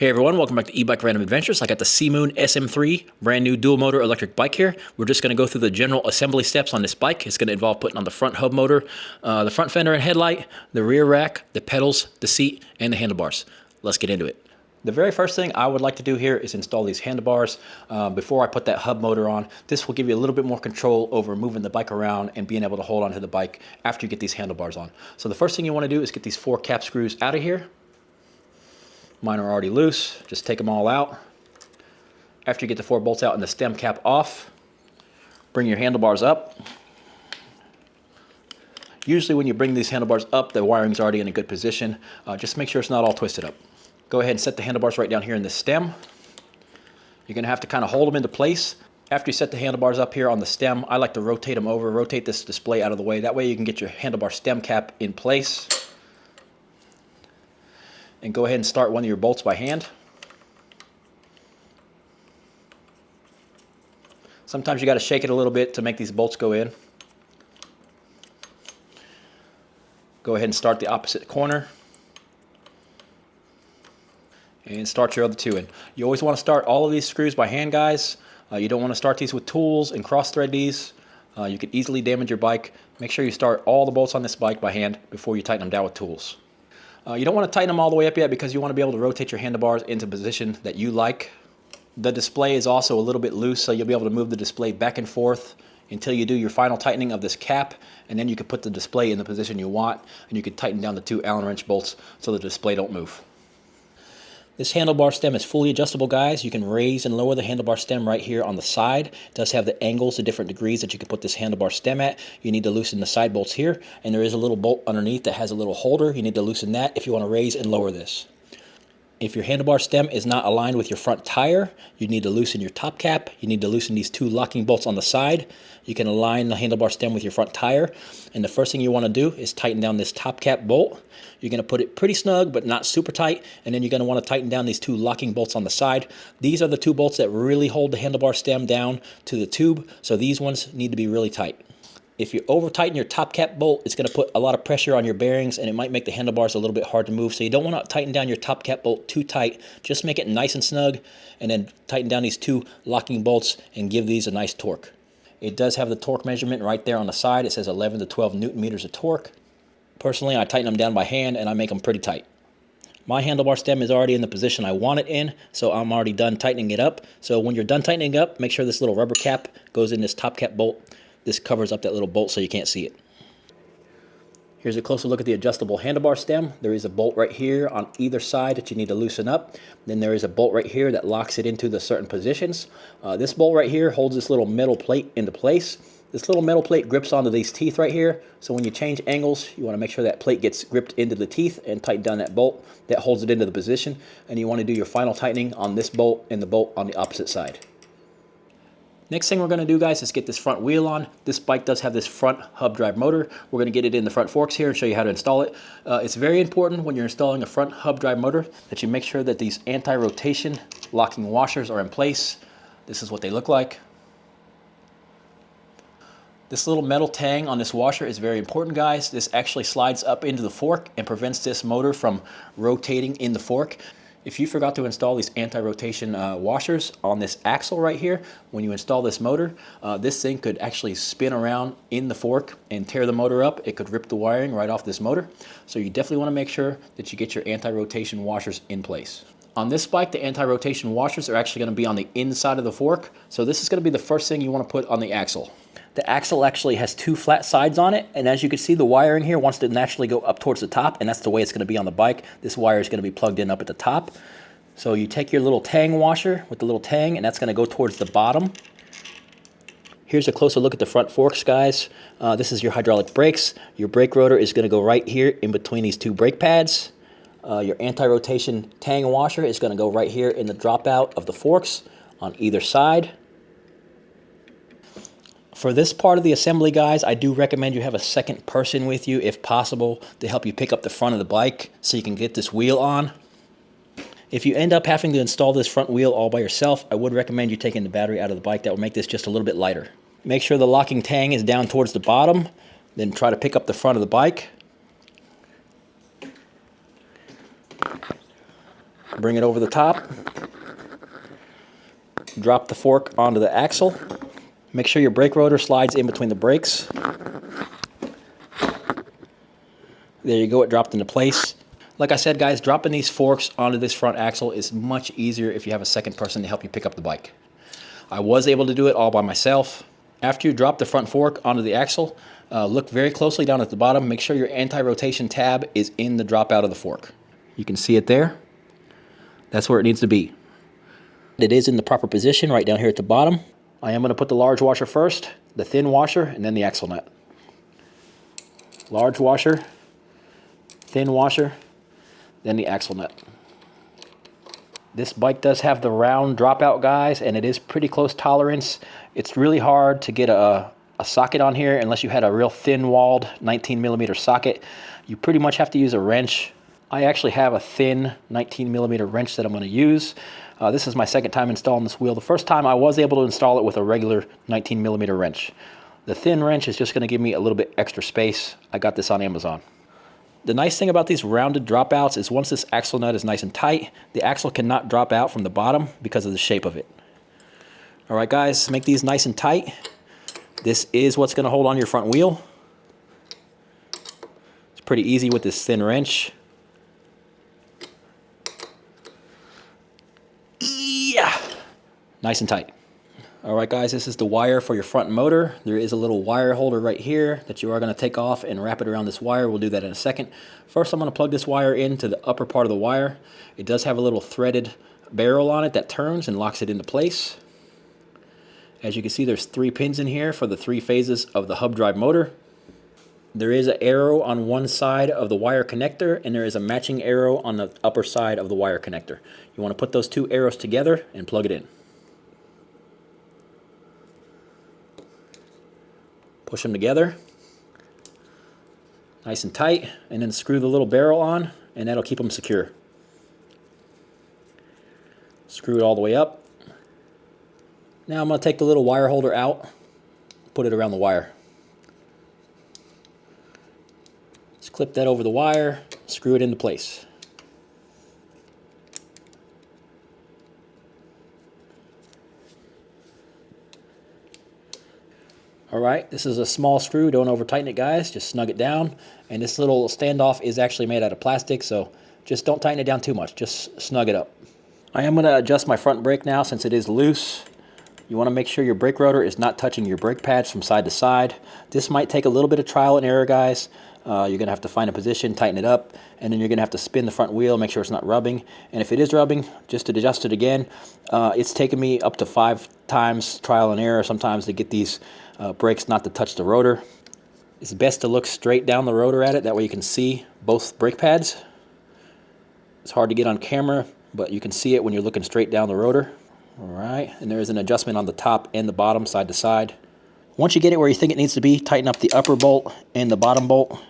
Hey everyone, welcome back to Ebike Random Adventures. I got the SEEMOON SM3 brand new dual motor electric bike here. We're just going to go through the general assembly steps on this bike. It's going to involve putting on the front hub motor, the front fender and headlight, the rear rack, the pedals, the seat, and the handlebars. Let's get into it. The very first thing I would like to do here is install these handlebars before I put that hub motor on. This will give you a little bit more control over moving the bike around and being able to hold onto the bike after you get these handlebars on. So the first thing you want to do is get these 4 cap screws out of here. Mine are already loose. Just take them all out. After you get the 4 bolts out and the stem cap off, bring your handlebars up. Usually when you bring these handlebars up, the wiring's already in a good position. Just make sure it's not all twisted up. Go ahead and set the handlebars right down here in the stem. You're going to have to kind of hold them into place. After you set the handlebars up here on the stem, I like to rotate them over, rotate this display out of the way. That way you can get your handlebar stem cap in place. And go ahead and start one of your bolts by hand. Sometimes you got to shake it a little bit to make these bolts go in. Go ahead and start the opposite corner. And start your other 2 in. You always want to start all of these screws by hand, guys. You don't want to start these with tools and cross thread these. You could easily damage your bike. Make sure you start all the bolts on this bike by hand before you tighten them down with tools. You don't want to tighten them all the way up yet because you want to be able to rotate your handlebars into a position that you like. The display is also a little bit loose, so you'll be able to move the display back and forth until you do your final tightening of this cap, and then you can put the display in the position you want, and you can tighten down the 2 Allen wrench bolts so the display don't move. This handlebar stem is fully adjustable, guys. You can raise and lower the handlebar stem right here on the side. It does have the angles to different degrees that you can put this handlebar stem at. You need to loosen the side bolts here, and there is a little bolt underneath that has a little holder. You need to loosen that if you want to raise and lower this. If your handlebar stem is not aligned with your front tire, you need to loosen your top cap. You need to loosen these 2 locking bolts on the side. You can align the handlebar stem with your front tire. And the first thing you want to do is tighten down this top cap bolt. You're going to put it pretty snug, but not super tight. And then you're going to want to tighten down these 2 locking bolts on the side. These are the 2 bolts that really hold the handlebar stem down to the tube. So these ones need to be really tight. If you over tighten your top cap bolt, it's going to put a lot of pressure on your bearings and it might make the handlebars a little bit hard to move. So you don't want to tighten down your top cap bolt too tight. Just make it nice and snug and then tighten down these 2 locking bolts and give these a nice torque. It does have the torque measurement right there on the side. It says 11 to 12 Newton meters of torque. Personally, I tighten them down by hand and I make them pretty tight. My handlebar stem is already in the position I want it in, so I'm already done tightening it up. So when you're done tightening up, make sure this little rubber cap goes in this top cap bolt. This covers up that little bolt so you can't see it. Here's a closer look at the adjustable handlebar stem. There is a bolt right here on either side that you need to loosen up. Then there is a bolt right here that locks it into the certain positions. This bolt right here holds this little metal plate into place. This little metal plate grips onto these teeth right here. So when you change angles, you want to make sure that plate gets gripped into the teeth and tighten down that bolt. That holds it into the position. And you want to do your final tightening on this bolt and the bolt on the opposite side. Next thing we're going to do, guys, is get this front wheel on. This bike does have this front hub drive motor. We're going to get it in the front forks here and show you how to install it. It's very important when you're installing a front hub drive motor that you make sure that these anti-rotation locking washers are in place. This is what they look like. This little metal tang on this washer is very important, guys. This actually slides up into the fork and prevents this motor from rotating in the fork. If you forgot to install these anti-rotation washers on this axle right here, when you install this motor, this thing could actually spin around in the fork and tear the motor up. It could rip the wiring right off this motor. So you definitely want to make sure that you get your anti-rotation washers in place. On this bike, the anti-rotation washers are actually going to be on the inside of the fork. So this is going to be the first thing you want to put on the axle. The axle actually has 2 flat sides on it, and as you can see, the wiring here wants to naturally go up towards the top, and that's the way it's going to be on the bike. This wire is going to be plugged in up at the top. So you take your little tang washer with the little tang, and that's going to go towards the bottom. Here's a closer look at the front forks, guys. This is your hydraulic brakes. Your brake rotor is going to go right here in between these 2 brake pads. Your anti-rotation tang washer is going to go right here in the dropout of the forks on either side. For this part of the assembly, guys, I do recommend you have a second person with you if possible to help you pick up the front of the bike so you can get this wheel on. If you end up having to install this front wheel all by yourself, I would recommend you taking the battery out of the bike. That will make this just a little bit lighter. Make sure the locking tang is down towards the bottom, then try to pick up the front of the bike. Bring it over the top. Drop the fork onto the axle. Make sure your brake rotor slides in between the brakes. There you go, it dropped into place. Like I said, guys, dropping these forks onto this front axle is much easier if you have a second person to help you pick up the bike. I was able to do it all by myself. After you drop the front fork onto the axle, look very closely down at the bottom. Make sure your anti-rotation tab is in the dropout of the fork. You can see it there. That's where it needs to be. It is in the proper position right down here at the bottom. I am going to put the large washer first, the thin washer, and then the axle nut. Large washer, thin washer, then the axle nut. This bike does have the round dropout, guys, and it is pretty close tolerance. It's really hard to get a socket on here unless you had a real thin-walled 19mm socket. You pretty much have to use a wrench. I actually have a thin 19mm wrench that I'm going to use. This is my second time installing this wheel. The first time I was able to install it with a regular 19mm wrench. The thin wrench is just going to give me a little bit extra space. I got this on Amazon. The nice thing about these rounded dropouts is once this axle nut is nice and tight, the axle cannot drop out from the bottom because of the shape of it. All right, guys, make these nice and tight. This is what's going to hold on your front wheel. It's pretty easy with this thin wrench. Yeah, nice and tight. All right, guys, this is the wire for your front motor. There is a little wire holder right here that you are going to take off and wrap it around this wire. We'll do that in a second. First, I'm going to plug this wire into the upper part of the wire. It does have a little threaded barrel on it that turns and locks it into place. As you can see, there's 3 pins in here for the 3 phases of the hub drive motor. There is an arrow on one side of the wire connector, and there is a matching arrow on the upper side of the wire connector. You want to put those 2 arrows together and plug it in. Push them together, nice and tight, and then screw the little barrel on, and that'll keep them secure. Screw it all the way up. Now I'm going to take the little wire holder out, put it around the wire. Just clip that over the wire, screw it into place. All right, this is a small screw. Don't over tighten it, guys. Just snug it down. And this little standoff is actually made out of plastic, so just don't tighten it down too much. Just snug it up. I am going to adjust my front brake now since it is loose. You want to make sure your brake rotor is not touching your brake pads from side to side. This might take a little bit of trial and error, guys. You're going to have to find a position, tighten it up, and then you're going to have to spin the front wheel, make sure it's not rubbing. And if it is rubbing, just to adjust it again. It's taken me up to 5 times trial and error sometimes to get these brakes not to touch the rotor. It's best to look straight down the rotor at it. That way you can see both brake pads. It's hard to get on camera, but you can see it when you're looking straight down the rotor. All right, and there is an adjustment on the top and the bottom, side to side. Once you get it where you think it needs to be, tighten up the upper bolt and the bottom bolt.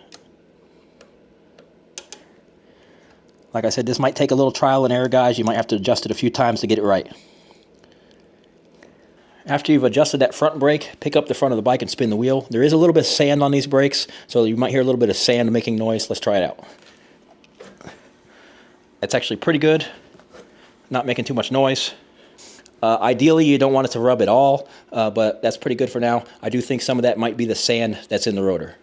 Like I said, this might take a little trial and error, guys. You might have to adjust it a few times to get it right. After you've adjusted that front brake, pick up the front of the bike and spin the wheel. There is a little bit of sand on these brakes, so you might hear a little bit of sand making noise. Let's try it out. It's actually pretty good, not making too much noise. Ideally, you don't want it to rub at all, but that's pretty good for now. I do think some of that might be the sand that's in the rotor.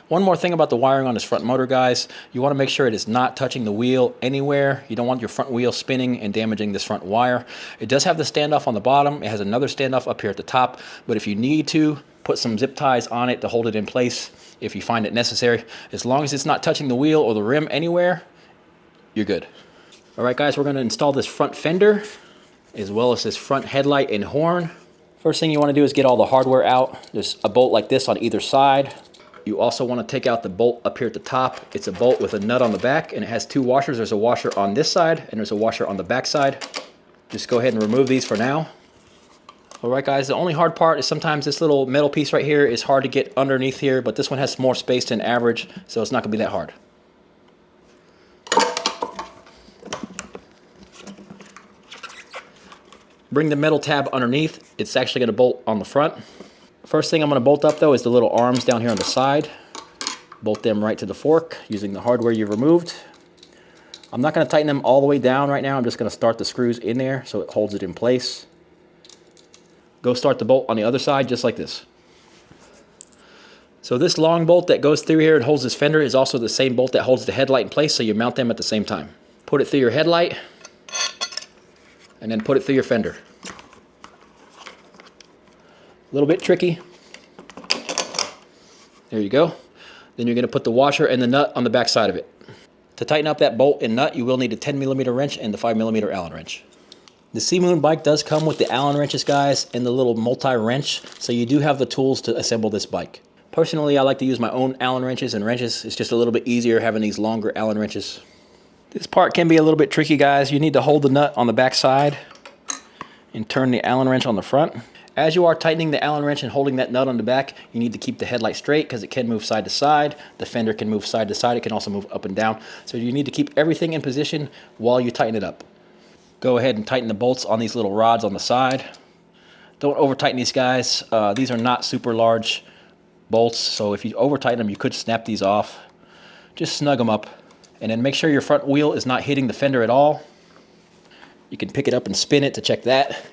One more thing about the wiring on this front motor, guys. You want to make sure it is not touching the wheel anywhere. You don't want your front wheel spinning and damaging this front wire. It does have the standoff on the bottom. It has another standoff up here at the top, but if you need to, put some zip ties on it to hold it in place if you find it necessary. As long as it's not touching the wheel or the rim anywhere, you're good. All right, guys, we're going to install this front fender as well as this front headlight and horn. First thing you want to do is get all the hardware out. There's a bolt like this on either side. You also want to take out the bolt up here at the top. It's a bolt with a nut on the back, and it has 2 washers. There's a washer on this side, and there's a washer on the back side. Just go ahead and remove these for now. All right, guys, the only hard part is sometimes this little metal piece right here is hard to get underneath here, but this one has more space than average, so it's not going to be that hard. Bring the metal tab underneath. It's actually going to bolt on the front. First thing I'm going to bolt up, though, is the little arms down here on the side. Bolt them right to the fork using the hardware you've removed. I'm not going to tighten them all the way down right now. I'm just going to start the screws in there so it holds it in place. Go start the bolt on the other side just like this. So this long bolt that goes through here and holds this fender is also the same bolt that holds the headlight in place, so you mount them at the same time. Put it through your headlight and then put it through your fender. A little bit tricky. There you go. Then you're going to put the washer and the nut on the back side of it. To tighten up that bolt and nut, you will need a 10mm wrench and the 5mm Allen wrench. The SEEMOON bike does come with the Allen wrenches, guys, and the little multi-wrench, so you do have the tools to assemble this bike. Personally, I like to use my own Allen wrenches and wrenches. It's just a little bit easier having these longer Allen wrenches. This part can be a little bit tricky, guys. You need to hold the nut on the back side and turn the Allen wrench on the front. As you are tightening the Allen wrench and holding that nut on the back, you need to keep the headlight straight because it can move side to side. The fender can move side to side. It can also move up and down. So you need to keep everything in position while you tighten it up. Go ahead and tighten the bolts on these little rods on the side. Don't over tighten these, guys. These are not super large bolts, so if you over tighten them, you could snap these off. Just snug them up. And then make sure your front wheel is not hitting the fender at all. You can pick it up and spin it to check that.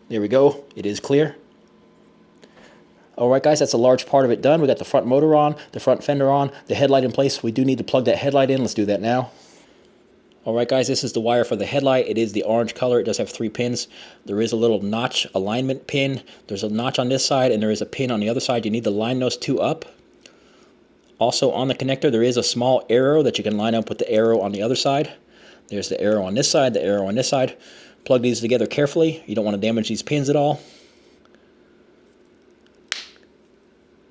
There we go. It is clear. Alright guys, that's a large part of it done. We got the front motor on, the front fender on, the headlight in place. We do need to plug that headlight in. Let's do that now. Alright guys, this is the wire for the headlight. It is the orange color. It does have 3 pins. There is a little notch alignment pin. There's a notch on this side and there is a pin on the other side. You need to line those 2 up. Also on the connector there is a small arrow that you can line up with the arrow on the other side. There's the arrow on this side, the arrow on this side. Plug these together carefully. You don't want to damage these pins at all.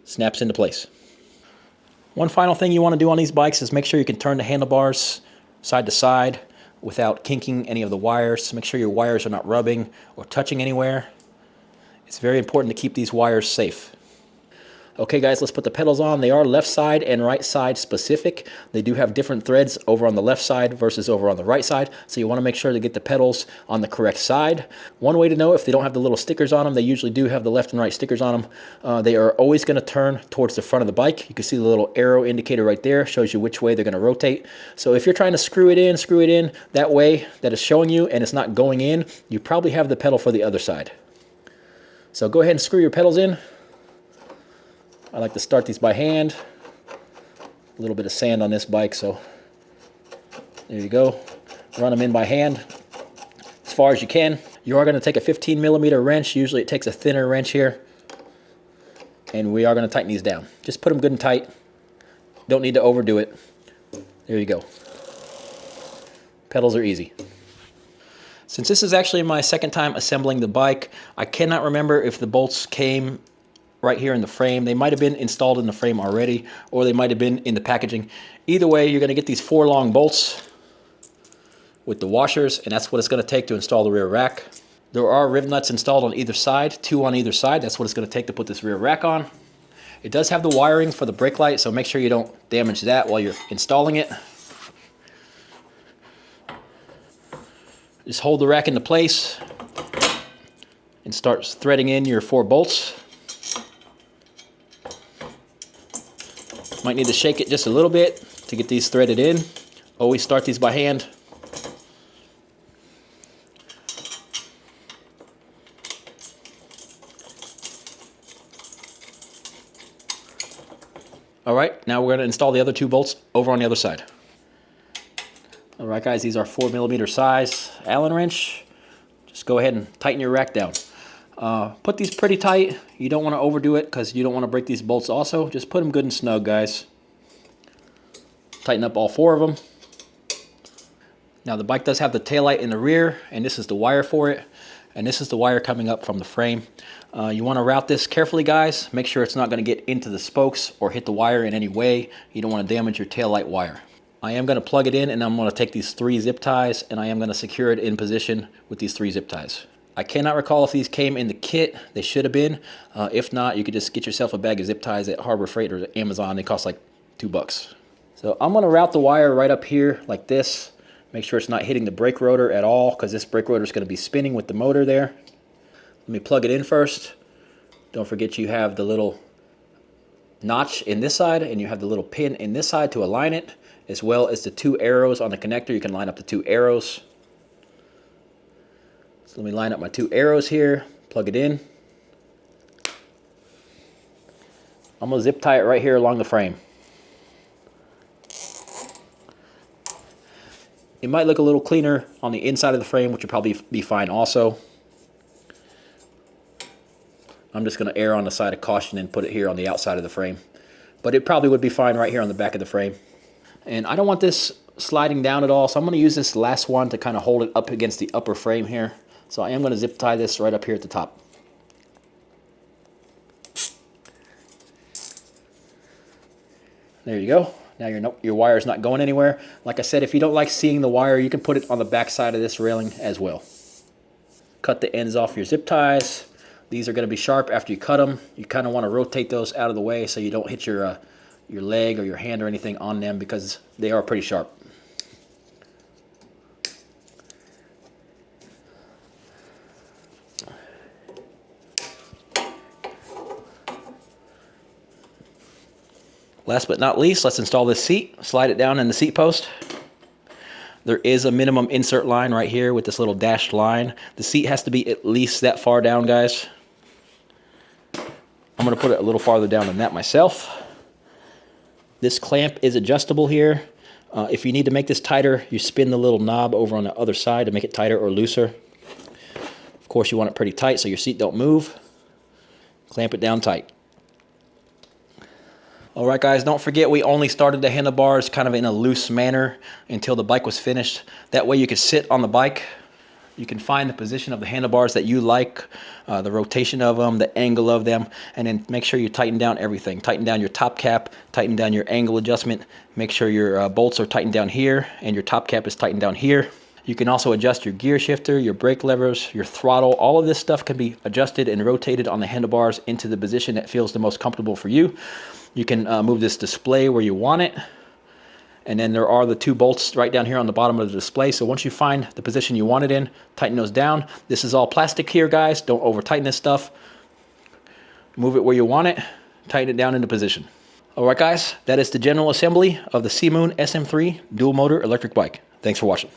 Snaps into place. One final thing you want to do on these bikes is make sure you can turn the handlebars side to side without kinking any of the wires. Make sure your wires are not rubbing or touching anywhere. It's very important to keep these wires safe. Okay guys, let's put the pedals on. They are left side and right side specific. They do have different threads over on the left side versus over on the right side, so you want to make sure to get the pedals on the correct side. One way to know if they don't have the little stickers on them, they usually do have the left and right stickers on them. They are always going to turn towards the front of the bike. You can see the little arrow indicator right there, shows you which way they're going to rotate. So if you're trying to screw it in that way that is showing you and it's not going in, you probably have the pedal for the other side. So go ahead and screw your pedals in. I like to start these by hand. A little bit of sand on this bike, so there you go. Run them in by hand as far as you can. You are going to take a 15mm wrench. Usually it takes a thinner wrench here. And we are going to tighten these down. Just put them good and tight. Don't need to overdo it. There you go. Pedals are easy. Since this is actually my second time assembling the bike, I cannot remember if the bolts came right here in the frame. They might have been installed in the frame already, or they might have been in the packaging. Either way, you're going to get these 4 long bolts with the washers, and that's what it's going to take to install the rear rack. There are rib nuts installed on either side, 2 on either side. That's what it's going to take to put this rear rack on. It does have the wiring for the brake light, so make sure you don't damage that while you're installing it. Just hold the rack into place and start threading in your 4 bolts. Might need to shake it just a little bit to get these threaded in. Always start these by hand. Alright, now we're going to install the other 2 bolts over on the other side. Alright guys, these are 4mm size Allen wrench. Just go ahead and tighten your rack down. Put these pretty tight. You don't want to overdo it because you don't want to break these bolts also. Just put them good and snug, guys. Tighten up all 4 of them. Now the bike does have the taillight in the rear, and this is the wire for it. And this is the wire coming up from the frame. You want to route this carefully, guys. Make sure it's not going to get into the spokes or hit the wire in any way. You don't want to damage your taillight wire. I am going to plug it in, and I'm going to take these 3 zip ties, and I am going to secure it in position with these 3 zip ties. I cannot recall if these came in the kit. They should have been. If not, you could just get yourself a bag of zip ties at Harbor Freight or Amazon. They cost like $2. So I'm going to route the wire right up here like this. Make sure it's not hitting the brake rotor at all, because this brake rotor is going to be spinning with the motor there. Let me plug it in first. Don't forget you have the little notch in this side, and you have the little pin in this side to align it. as well as the 2 arrows on the connector. You can line up the 2 arrows. So let me line up my 2 arrows here, plug it in. I'm going to zip tie it right here along the frame. It might look a little cleaner on the inside of the frame, which will probably be fine also. I'm just going to err on the side of caution and put it here on the outside of the frame. But it probably would be fine right here on the back of the frame. And I don't want this sliding down at all, so I'm going to use this last one to kind of hold it up against the upper frame here. So I am going to zip tie this right up here at the top. There you go. Now your wire is not going anywhere. Like I said, if you don't like seeing the wire, you can put it on the back side of this railing as well. Cut the ends off your zip ties. These are going to be sharp after you cut them. You kind of want to rotate those out of the way so you don't hit your leg or your hand or anything on them, because they are pretty sharp. Last but not least, let's install this seat. Slide it down in the seat post. There is a minimum insert line right here with this little dashed line. The seat has to be at least that far down, guys. I'm going to put it a little farther down than that myself. This clamp is adjustable here. If you need to make this tighter, you spin the little knob over on the other side to make it tighter or looser. Of course, you want it pretty tight so your seat don't move. Clamp it down tight. All right, guys, don't forget we only started the handlebars kind of in a loose manner until the bike was finished. That way you can sit on the bike. You can find the position of the handlebars that you like, the rotation of them, the angle of them, and then make sure you tighten down everything. Tighten down your top cap, tighten down your angle adjustment, make sure your bolts are tightened down here and your top cap is tightened down here. You can also adjust your gear shifter, your brake levers, your throttle. All of this stuff can be adjusted and rotated on the handlebars into the position that feels the most comfortable for you. You can move this display where you want it. And then there are the 2 bolts right down here on the bottom of the display. So once you find the position you want it in, tighten those down. This is all plastic here, guys. Don't over tighten this stuff. Move it where you want it. Tighten it down into position. All right, guys, that is the general assembly of the SEEMOON SM3 dual motor electric bike. Thanks for watching.